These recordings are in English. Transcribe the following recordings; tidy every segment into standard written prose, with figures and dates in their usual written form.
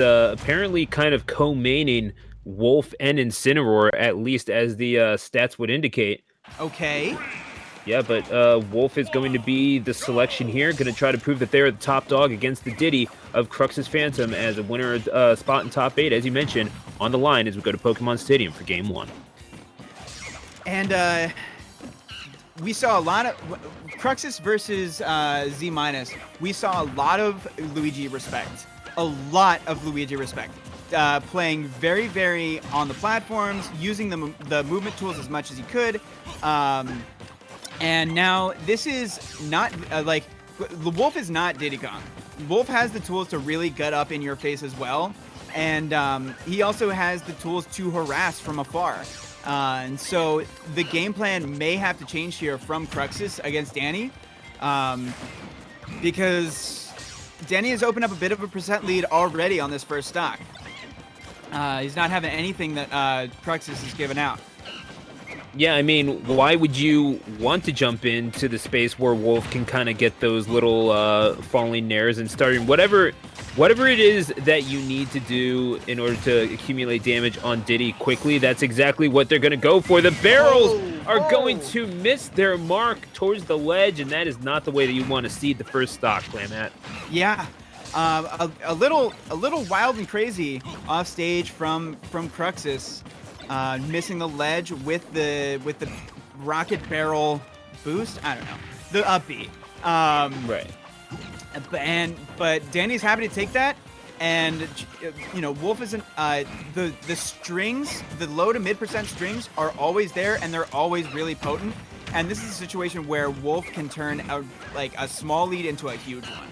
apparently kind of co-maining Wolf and Incineroar, at least as the stats would indicate. Okay. Yeah, but Wolf is going to be the selection here, going to try to prove that they're the top dog against the Diddy of CruxisPhantom as a winner spot in top 8, as you mentioned, on the line as we go to Pokemon Stadium for Game 1. And we saw a lot of Cruxis versus Z-. We saw a lot of Luigi respect. A lot of Luigi respect. Playing very, very on the platforms, using the movement tools as much as he could. And now this is not like the Wolf is not Diddy Kong. Wolf has the tools to really gut up in your face as well. And he also has the tools to harass from afar. And so the game plan may have to change here from Cruxis against Dany, because Dany has opened up a bit of a percent lead already on this first stock. He's not having anything that Cruxis has given out. Yeah, I mean, why would you want to jump into the space where Wolf can kind of get those little falling nairs and starting whatever it is that you need to do in order to accumulate damage on Diddy quickly? That's exactly what they're going to go for. The barrels are going to miss their mark towards the ledge, and that is not the way that you want to seed the first stock, Clamhat. Yeah. A little wild and crazy off stage from Cruxis. Missing the ledge with the rocket barrel boost. I don't know, the upbeat. Right. But Dany's happy to take that, and you know, Wolf isn't. The strings, the low to mid % strings are always there, and they're always really potent. And this is a situation where Wolf can turn a small lead into a huge one.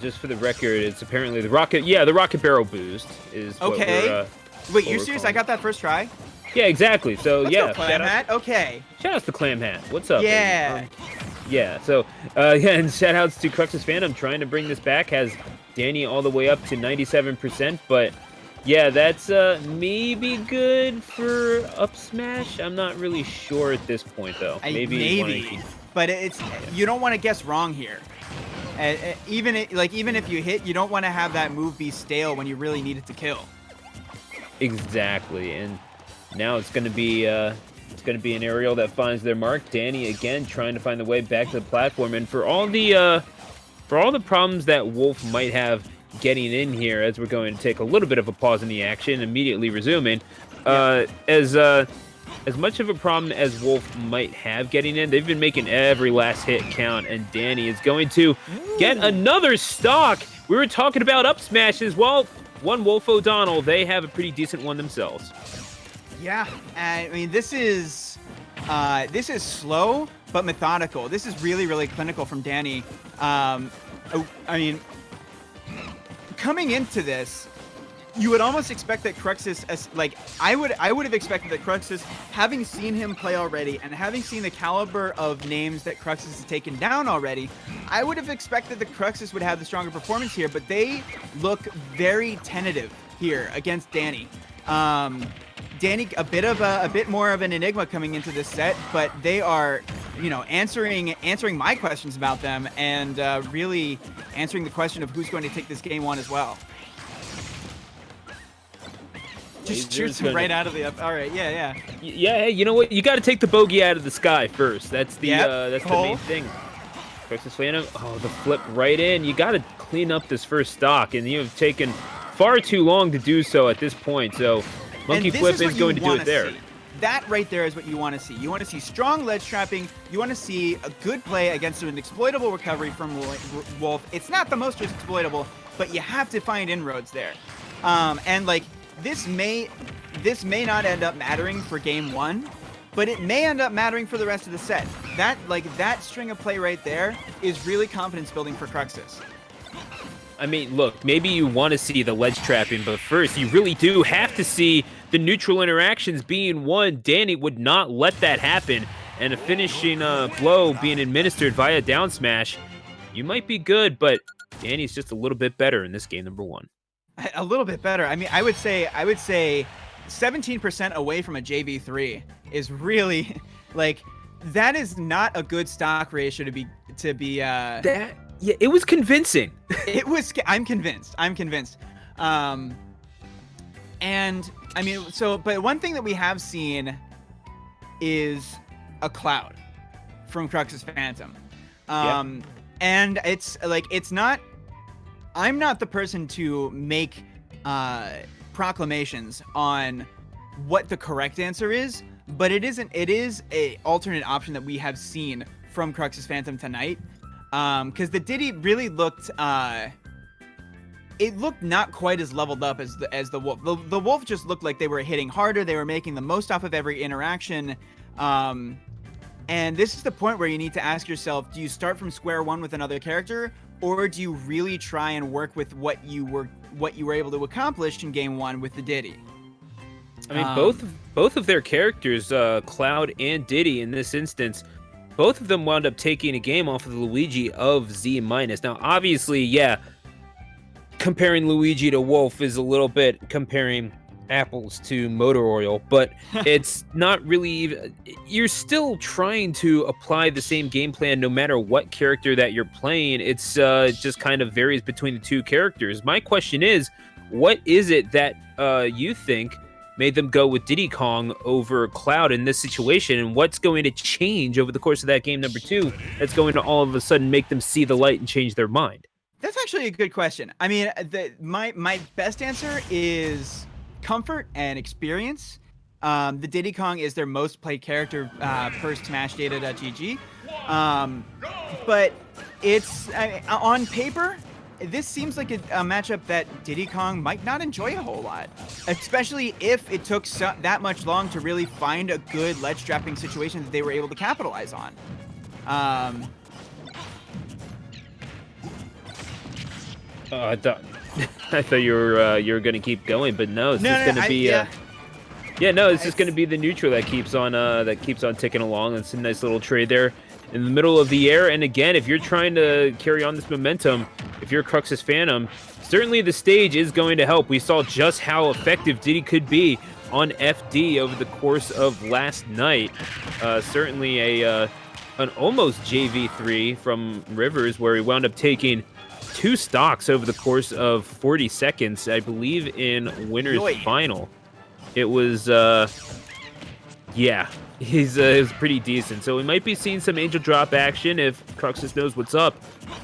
Just for the record, it's apparently the rocket. Yeah, the rocket barrel boost is what we're. Wait, you're serious? I got that first try? Yeah, exactly. So Let's go, Clamhat. Okay. Shout outs to Clamhat. What's up? Yeah. Yeah. So and shout outs to CruxisPhantom trying to bring this back. Has Dany all the way up to 97%, but yeah, that's maybe good for up smash. I'm not really sure at this point though. Maybe. But it's you don't want to guess wrong here. Even if you hit, you don't want to have that move be stale when you really need it to kill. Exactly, and now it's going to be an aerial that finds their mark. Dany again trying to find the way back to the platform, and for all the problems that Wolf might have getting in here, as we're going to take a little bit of a pause in the action, immediately resuming. As much of a problem as Wolf might have getting in, they've been making every last hit count, and Dany is going to get another stock. We were talking about up smashes. Well, one Wolf O'Donnell, they have a pretty decent one themselves. Yeah, I mean, this is slow but methodical. This is really, really clinical from Dany. I mean, coming into this, you would almost expect that Cruxis, I would have expected that Cruxis, having seen him play already and having seen the caliber of names that Cruxis has taken down already, I would have expected that Cruxis would have the stronger performance here, but they look very tentative here against Dany. Dany, a bit more of an enigma coming into this set, but they are, you know, answering my questions about them and really answering the question of who's going to take this game one as well. Just shoots him right out of the up. All right, yeah. Yeah, hey, you know what? You got to take the bogey out of the sky first. That's the the main thing. CruxisPhantom, the flip right in. You got to clean up this first stock, and you have taken far too long to do so at this point. So, monkey flip is going to do it there. That right there is what you want to see. You want to see strong ledge trapping. You want to see a good play against an exploitable recovery from Wolf. It's not the most exploitable, but you have to find inroads there. And like, this may not end up mattering for game one, but it may end up mattering for the rest of the set. That string of play right there is really confidence building for Cruxis. I mean, look, maybe you want to see the ledge trapping, but first you really do have to see the neutral interactions being won. Dany would not let that happen, and a finishing blow being administered via down smash. You might be good, but Dany's just a little bit better in this game number one. A little bit better. I mean, I would say 17% away from a JV3 is really, like, that is not a good stock ratio to be Yeah, it was convincing. It was. I'm convinced. I'm convinced. And I mean, but one thing that we have seen is a cloud from CruxisPhantom. Yep. And it's like, it's not, I'm not the person to make proclamations on what the correct answer is, but it is a alternate option that we have seen from CruxisPhantom tonight. Because the Diddy really looked, it looked not quite as leveled up as the Wolf. The Wolf just looked like they were hitting harder. They were making the most off of every interaction. And this is the point where you need to ask yourself, do you start from square one with another character, or do you really try and work with what you were able to accomplish in game one with the Diddy? I mean, both of their characters, Cloud and Diddy in this instance, both of them wound up taking a game off of the Luigi of Z-. Now, obviously, yeah, comparing Luigi to Wolf is a little bit comparing apples to motor oil, but it's not really. You're still trying to apply the same game plan no matter what character that you're playing. It's just kind of varies between the two characters. My question is, what is it that you think made them go with Diddy Kong over Cloud in this situation, and what's going to change over the course of that game number 2 that's going to all of a sudden make them see the light and change their mind? That's actually a good question. I mean, my best answer is comfort and experience. The Diddy Kong is their most played character per SmashData.gg. But it's on paper, this seems like a matchup that Diddy Kong might not enjoy a whole lot, especially if it took that much long to really find a good ledge trapping situation that they were able to capitalize on. I thought you were gonna keep going, but no, it's just gonna be it's just gonna be the neutral that keeps on ticking along. It's a nice little trade there in the middle of the air. And again, if you're trying to carry on this momentum, if you're CruxisPhantom, certainly the stage is going to help. We saw just how effective Diddy could be on FD over the course of last night. Certainly an almost JV3 from Rivers, where he wound up taking 2 stocks over the course of 40 seconds, I believe, in winner's final. It was, yeah, it was pretty decent. So we might be seeing some angel drop action if Cruxis knows what's up.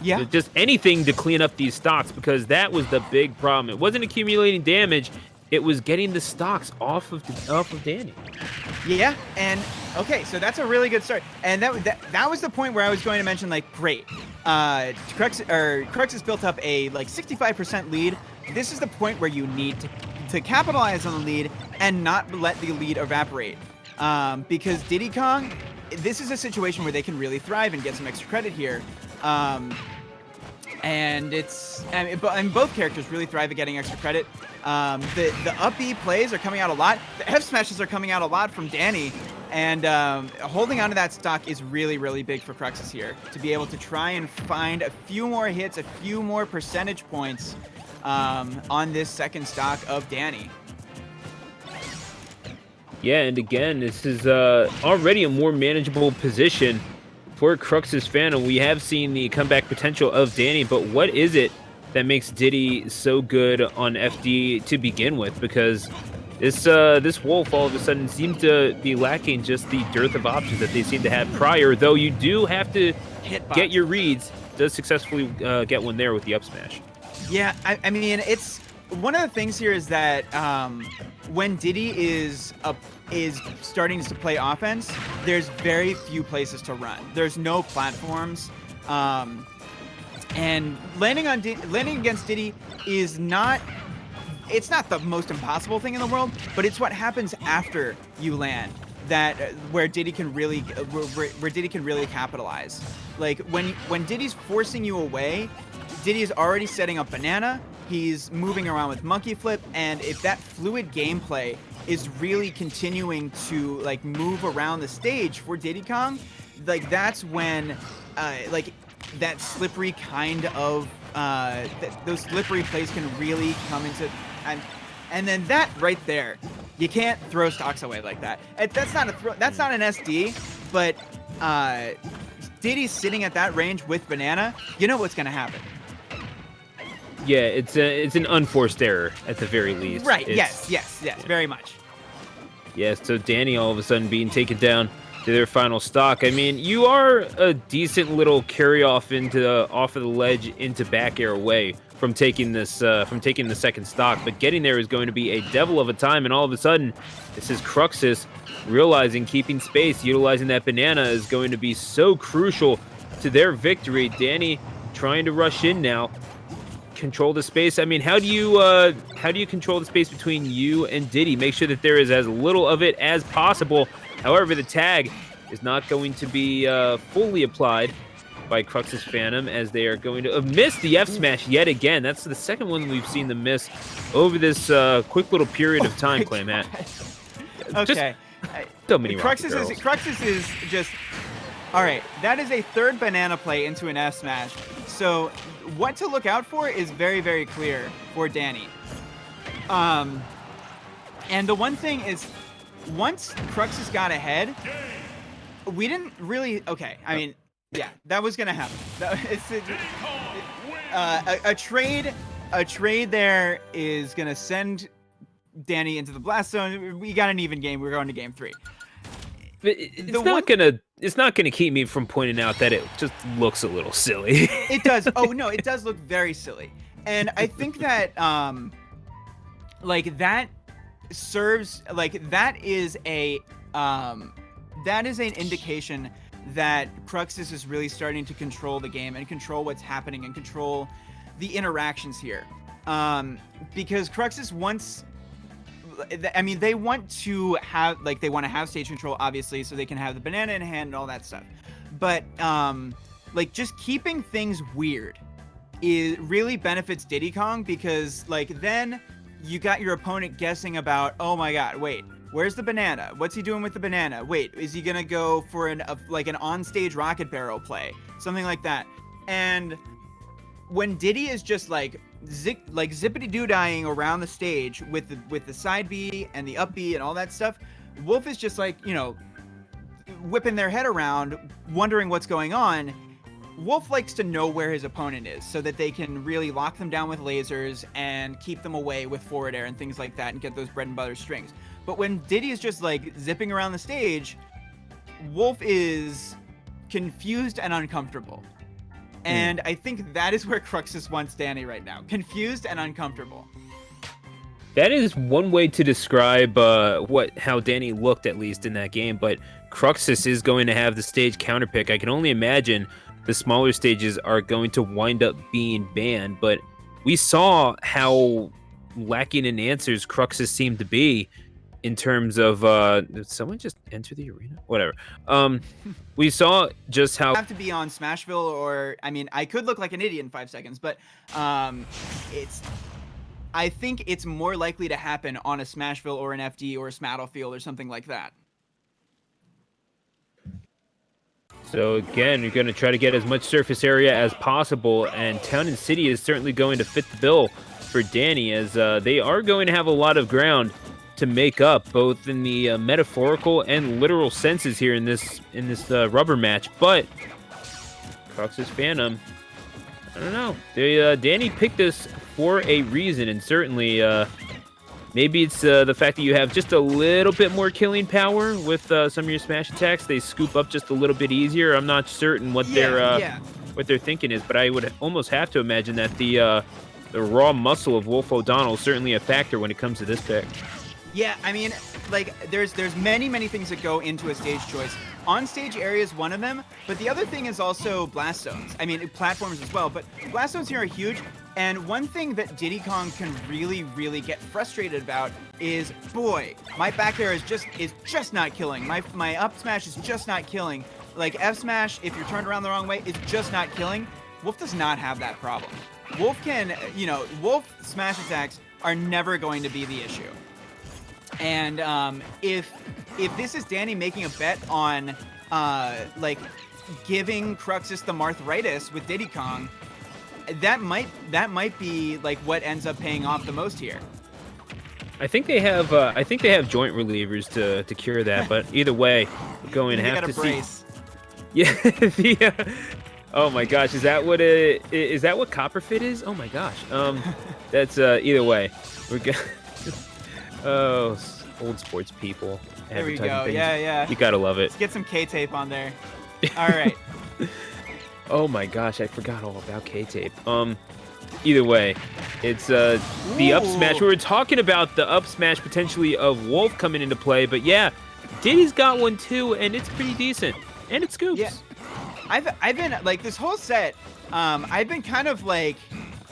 Yeah. Just anything to clean up these stocks, because that was the big problem. It wasn't accumulating damage. It was getting the stocks off of Dany. Yeah, and okay, so that's a really good start. And that was the point where I was going to mention, like, great. Cruxis built up a 65% lead. This is the point where you need to capitalize on the lead and not let the lead evaporate. Because Diddy Kong, this is a situation where they can really thrive and get some extra credit here. And both characters really thrive at getting extra credit. The up B plays are coming out a lot. The F smashes are coming out a lot from Dany. And holding onto that stock is really, really big for Cruxis here, to be able to try and find a few more hits, a few more percentage points on this second stock of Dany. Yeah, and again, this is already a more manageable position for CruxisPhantom. We have seen the comeback potential of Dany, but what is it that makes Diddy so good on FD to begin with? Because this Wolf all of a sudden seems to be lacking just the dearth of options that they seem to have prior, though you do have to get your reads. Does successfully get one there with the up smash. Yeah, I mean, it's one of the things here is that when Diddy is starting to play offense, there's very few places to run. There's no platforms, and landing against Diddy is not. It's not the most impossible thing in the world, but it's what happens after you land where Diddy can really capitalize. Like when Diddy's forcing you away, Diddy is already setting up banana. He's moving around with monkey flip, and if that fluid gameplay is really continuing to move around the stage for Diddy Kong, that's when that slippery kind of those slippery plays can really come into, and then that right there, you can't throw stocks away like that. That's not an SD, but Diddy's sitting at that range with banana, you know what's gonna happen. Yeah, it's an unforced error at the very least. Right. Yes. Very much. Yeah, so Dany all of a sudden being taken down to their final stock. I mean, you are a decent little carry off off of the ledge into back air away from taking the second stock, but getting there is going to be a devil of a time. And all of a sudden, this is Cruxis realizing keeping space, utilizing that banana is going to be so crucial to their victory. Dany trying to rush in now, control the space. I mean, how do you control the space between you and Diddy? Make sure that there is as little of it as possible. However, the tag is not going to be fully applied by CruxisPhantom, as they are going to have missed the F smash yet again. That's the second one we've seen them miss over this quick little period of time, Claymat. Okay. So many Cruxis is just... All right, that is a third banana play into an F smash. So what to look out for is very, very clear for Dany. And the one thing is, once Cruxis got ahead, we didn't really... Okay, I mean, yeah, that was going to happen. A trade there is going to send Dany into the blast zone. We got an even game. We're going to game 3. It's not gonna keep me from pointing out that it just looks a little silly. It does. Oh no, it does look very silly. And I think that like that serves, like that is an indication that Cruxis is really starting to control the game and control what's happening and control the interactions here. Because Cruxis wants... I mean, they want to have stage control, obviously, so they can have the banana in hand and all that stuff. But like, just keeping things weird really benefits Diddy Kong, because like then you got your opponent guessing about, oh my god, wait, where's the banana? What's he doing with the banana? Wait, is he gonna go for an on-stage rocket barrel play, something like that? And when Diddy is just like zippity-doo-dying around the stage with the side B and the up B and all that stuff, Wolf is just like, you know, whipping their head around, wondering what's going on. Wolf likes to know where his opponent is so that they can really lock them down with lasers and keep them away with forward air and things like that and get those bread and butter strings. But when Diddy is just like zipping around the stage, Wolf is confused and uncomfortable. And I think that is where Cruxis wants Dany right now. Confused and uncomfortable. That is one way to describe how Dany looked, at least in that game. But Cruxis is going to have the stage counterpick. I can only imagine the smaller stages are going to wind up being banned. But we saw how lacking in answers Cruxis seemed to be in terms of... did someone just enter the arena? Whatever. We saw just how... Have to be on Smashville, or... I mean, I could look like an idiot in 5 seconds, but I think it's more likely to happen on a Smashville or an FD or a Smattlefield or something like that. So again, you're going to try to get as much surface area as possible, and Town and City is certainly going to fit the bill for Dany, as they are going to have a lot of ground to make up, both in the metaphorical and literal senses here in this rubber match. But CruxisPhantom, I don't know. Dany picked this for a reason, and certainly maybe it's the fact that you have just a little bit more killing power with some of your smash attacks. They scoop up just a little bit easier. I'm not certain what their thinking is, but I would almost have to imagine that the raw muscle of Wolf O'Donnell is certainly a factor when it comes to this pick. Yeah, I mean, like, there's many things that go into a stage choice. On-stage area is one of them, but the other thing is also blast zones. I mean, platforms as well, but blast zones here are huge. And one thing that Diddy Kong can really get frustrated about is, boy, my back air is just not killing. My up smash is just not killing. Like, F smash, if you're turned around the wrong way, is just not killing. Wolf does not have that problem. Wolf can, you know, Wolf smash attacks are never going to be the issue. And if this is Dany making a bet on like giving Cruxis the Marthritis with Diddy Kong, that might be like what ends up paying off the most here. I think they have joint relievers to cure that, but either way, we're going to have to see. Yeah, oh my gosh, is that what Copperfit is? Oh my gosh. That's either way. We're good. Oh, old sports people. There we Advertising go. things. Yeah, yeah. You gotta love it. Let's get some K-tape on there. All right. Oh my gosh, I forgot all about K-tape. Either way, it's the up smash. We were talking about the up smash potentially of Wolf coming into play, but yeah, Diddy's got one too, and it's pretty decent. And it scoops. Yeah. I've been like this whole set, I've been kind of like,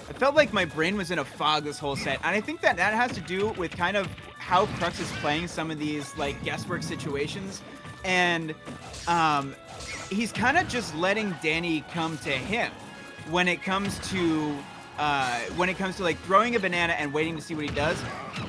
I felt like my brain was in a fog this whole set. And I think that has to do with kind of how Crux is playing some of these like guesswork situations. And he's kind of just letting Dany come to him when it comes to like throwing a banana and waiting to see what he does.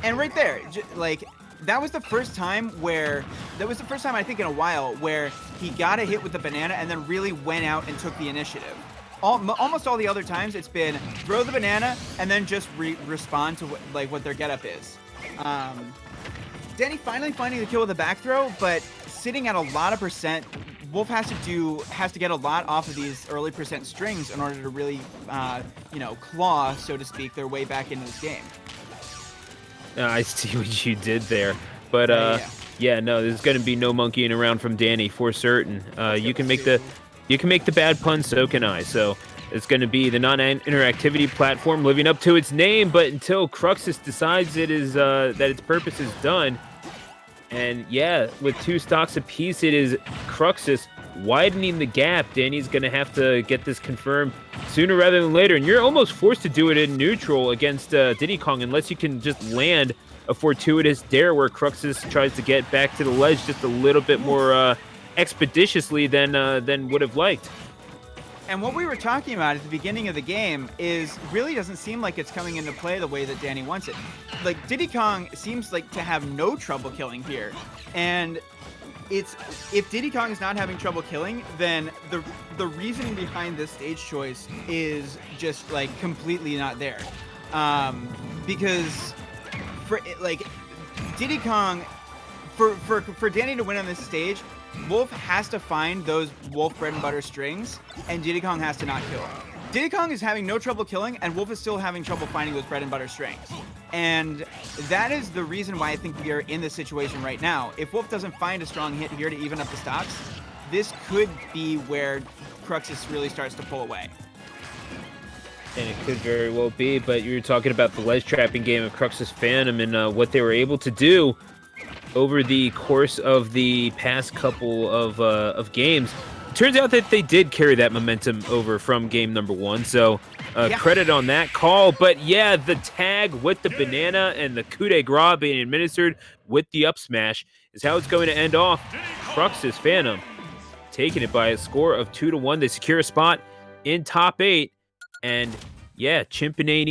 And right there, like that was the first time I think in a while where he got a hit with the banana and then really went out and took the initiative. Almost all the other times it's been throw the banana and then just respond to what their getup is. Dany finally finding the kill with the back throw, but sitting at a lot of percent. Wolf has to get a lot off of these early percent strings in order to really, claw, so to speak, their way back into this game. I see what you did there, but yeah, no, there's gonna be no monkeying around from Dany for certain. You can make the bad pun, so can I. So it's gonna be the non-interactivity platform living up to its name, but until Cruxis decides that its purpose is done. And yeah, with 2 stocks apiece, it is Cruxis widening the gap. Dany's going to have to get this confirmed sooner rather than later. And you're almost forced to do it in neutral against Diddy Kong unless you can just land a fortuitous dare where Cruxis tries to get back to the ledge just a little bit more expeditiously than would have liked. And what we were talking about at the beginning of the game is really doesn't seem like it's coming into play the way that Dany wants it. Like Diddy Kong seems like to have no trouble killing here. And if Diddy Kong is not having trouble killing, then the reasoning behind this stage choice is just like completely not there. Because for like Diddy Kong, for Dany to win on this stage, Wolf has to find those Wolf bread and butter strings, and Diddy Kong has to not kill. Diddy Kong is having no trouble killing, and Wolf is still having trouble finding those bread and butter strings. And that is the reason why I think we are in this situation right now. If Wolf doesn't find a strong hit here to even up the stocks, this could be where Cruxis really starts to pull away. And it could very well be, but you were talking about the ledge trapping game of CruxisPhantom and what they were able to do over the course of the past couple of games. It turns out that they did carry that momentum over from game number 1, so credit on that call. But yeah, the tag with the banana and the coup de grace being administered with the up smash is how it's going to end off. CruxisPhantom taking it by a score of 2-1. They secure a spot in top 8, and yeah, Chimpinani